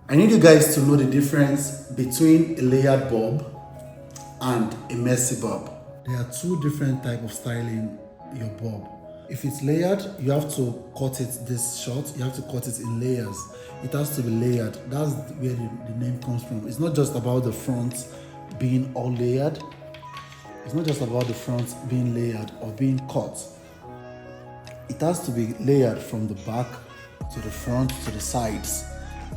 I need you guys to know the difference between a layered bob and a messy bob. There are two different types of styling your bob. If it's layered, you have to cut it this short. You have to cut it in layers. It has to be layered. That's where the name comes from. It's not just about the front being all layered. It's not just about the front being layered or being cut. It has to be layered from the back to the front to the sides.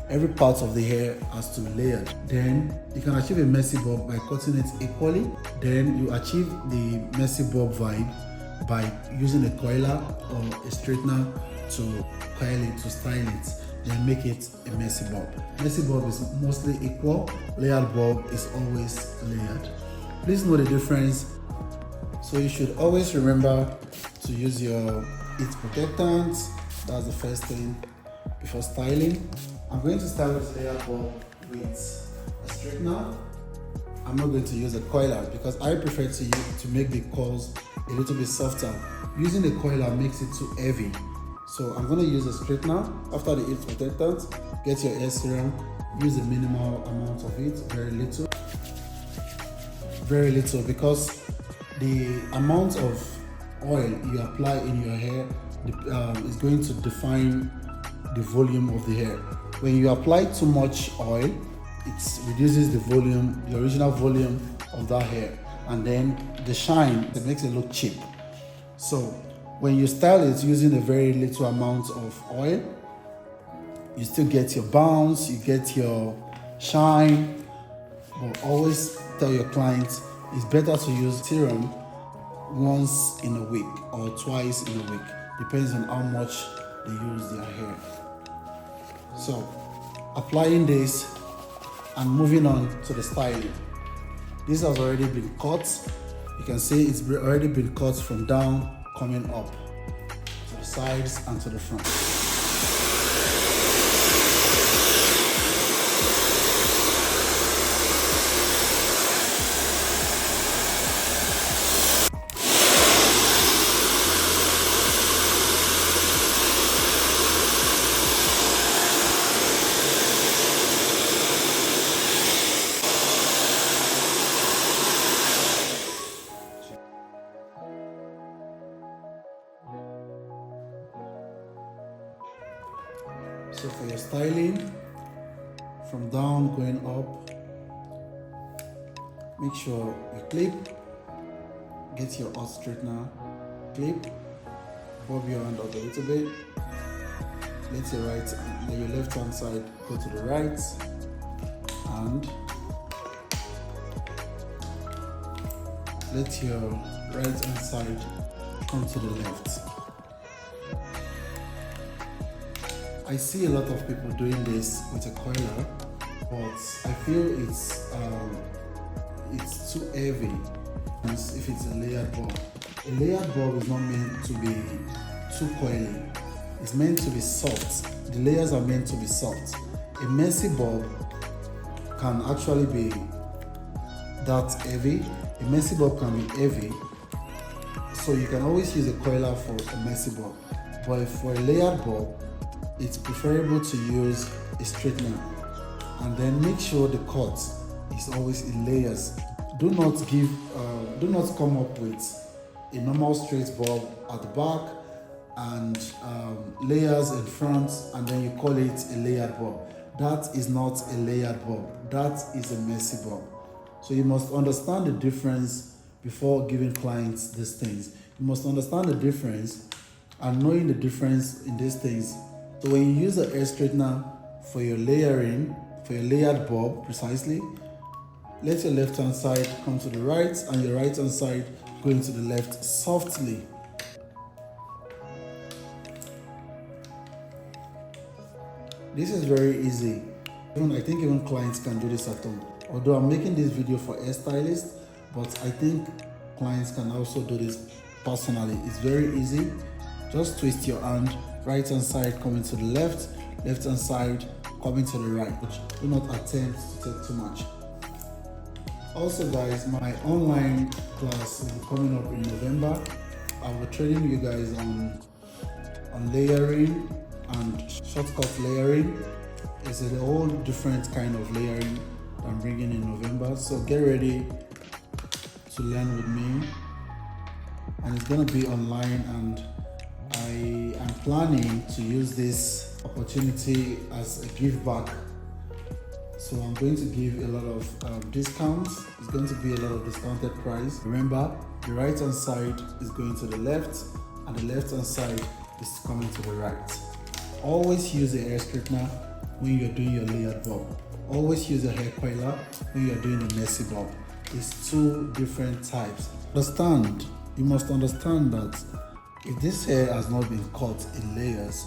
Every part of the hair has to be layered. Then you can achieve a messy bob by cutting it equally. Then you achieve the messy bob vibe by using a coiler or a straightener to coil it, to style it, then make it a messy bob. Messy bob is mostly equal. Layered bob is always layered. Please know the difference. So you should always remember to use your heat protectant. That's the first thing before styling. I'm going to start with layered bob with a straightener. I'm not going to use a coiler because I prefer to make the curls a little bit softer. Using a coiler makes it too heavy. So I'm going to use a straightener. After the heat protectant, get your hair serum, use a minimal amount of it, very little, because the amount of oil you apply in your hair is going to define the volume of the hair. When you apply too much oil, it reduces the volume, the original volume of that hair, and then the shine, it makes it look cheap. So when you style it using a very little amount of oil, you still get your bounce, you get your shine, but always tell your clients it's better to use serum once in a week or twice in a week, depends on how much they use their hair. So applying this and moving on to the styling. This has already been cut. You can see it's already been cut from down coming up to the sides and to the front. So for your styling, from down going up, make sure you clip, get your hot straightener, clip, bob your hand up a little bit, let your left hand side go to the right, and let your right hand side come to the left. I see a lot of people doing this with a coiler, but I feel it's too heavy if it's a layered bob. A layered bob is not meant to be too coily. It's meant to be soft. The layers are meant to be soft. A messy bob can actually be that heavy. A messy bob can be heavy, so you can always use a coiler for a messy bob. But for a layered bob, it's preferable to use a straightener, and then make sure the cut is always in layers. Do not come up with a normal straight bob at the back and layers in front, and then you call it a layered bob. That is not a layered bob. That is a messy bob. So you must understand the difference before giving clients these things. You must understand the difference, and knowing the difference in these things. So when you use a hair straightener for your layering, for your layered bob precisely, let your left hand side come to the right and your right hand side go into the left softly. This is very easy. I think even clients can do this at home. Although I'm making this video for hairstylists, but I think clients can also do this personally. It's very easy. Just twist your hand, right hand side coming to the left, left hand side coming to the right. Do not attempt to take too much. Also guys, my online class will be coming up in November. I will train you guys on layering and shortcut layering. It's a whole different kind of layering I'm bringing in November. So get ready to learn with me, and it's gonna be online, and I am planning to use this opportunity as a give back. So I'm going to give a lot of discounts. It's going to be a lot of discounted price. Remember, the right hand side is going to the left and the left hand side is coming to the right. Always use a hair straightener when you're doing your layered bob. Always use a hair coiler when you're doing a messy bob. It's two different types. You must understand that if this hair has not been cut in layers,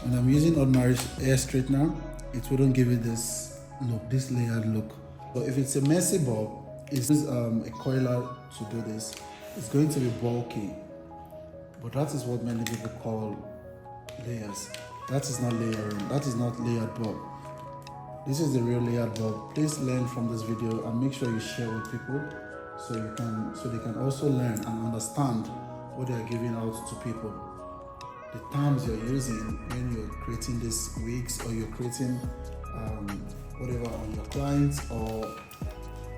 when I'm using ordinary hair straightener, it wouldn't give it this look, this layered look. But if it's a messy bob, it's a coiler to do this. It's going to be bulky, but that is what many people call layers. That is not layering. That is not layered bob. This is the real layered bob. Please learn from this video and make sure you share with people so they can also learn and understand what they are giving out to people. The terms you're using when you're creating these wigs, or you're creating whatever on your clients, or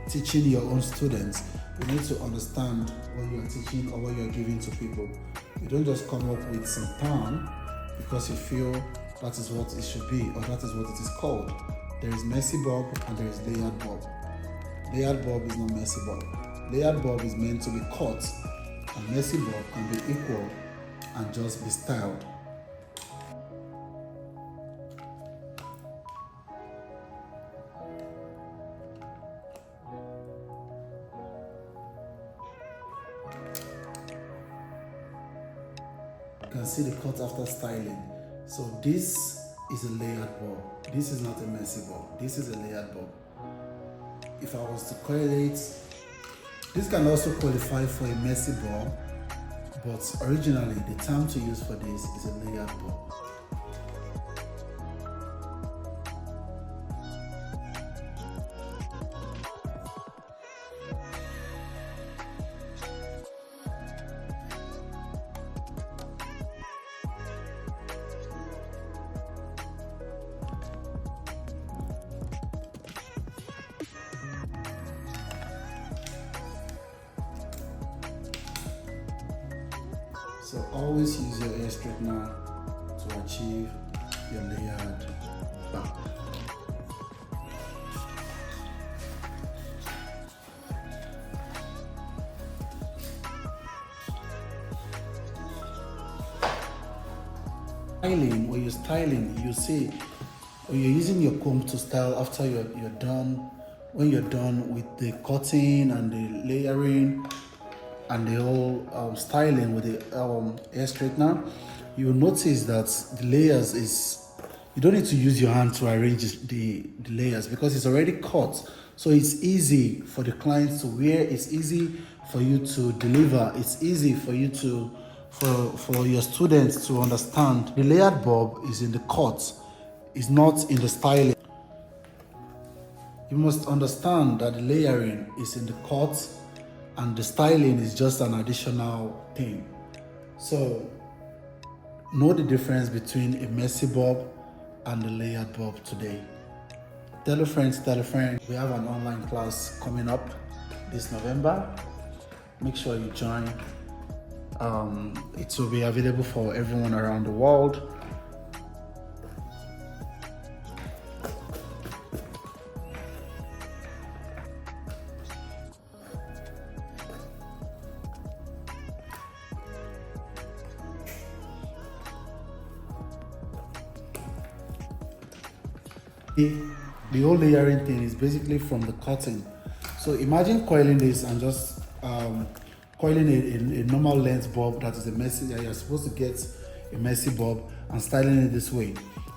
teaching your own students, you need to understand what you're teaching or what you're giving to people. You don't just come up with some term because you feel that is what it should be or that is what it is called. There is messy bob and there is layered bob. Layered bob is not messy bob. Layered bob is meant to be cut, and messy bob can be equal and just be styled. You can see the cut after styling. So this is a layered bob. This is not a messy bob. This is a layered bob. If I was to coil it, this can also qualify for a messy bob, but originally the term to use for this is a layered bob. So always use your hair straightener to achieve your layered bob. When you're styling, you see, when you're using your comb to style after you're done, when you're done with the cutting and the layering and the whole styling with the hair straightener, you'll notice that the layers you don't need to use your hand to arrange the layers because it's already cut. So it's easy for the clients to wear, it's easy for you to deliver, it's easy for you to, for your students to understand. The layered bob is in the cut, it's not in the styling. You must understand that the layering is in the cut and the styling is just an additional thing. So know the difference between a messy bob and the layered bob today. Tell a friend, we have an online class coming up this November. Make sure you join. It will be available for everyone around the world. The whole layering thing is basically from the cutting. So imagine coiling this and just coiling a normal length bob that is a messy, you're supposed to get a messy bob, and styling it this way.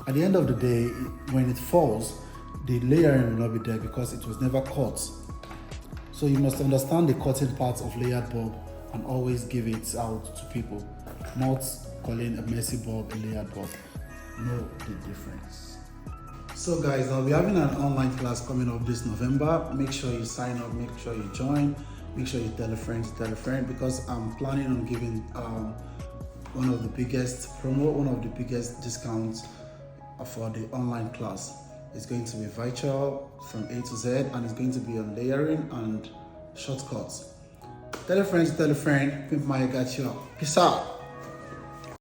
At the end of the day, when it falls, the layering will not be there because it was never cut. So you must understand the cutting part of layered bob and always give it out to people, not calling a messy bob a layered bob. Know the difference. So guys, I'll be having an online class coming up this November. Make sure you sign up, make sure you join, make sure you tell a friend, because I'm planning on giving one of the biggest discounts for the online class. It's going to be virtual from A to Z, and it's going to be on layering and shortcuts. Tell a friend, Pimp Maya got you up. Peace out.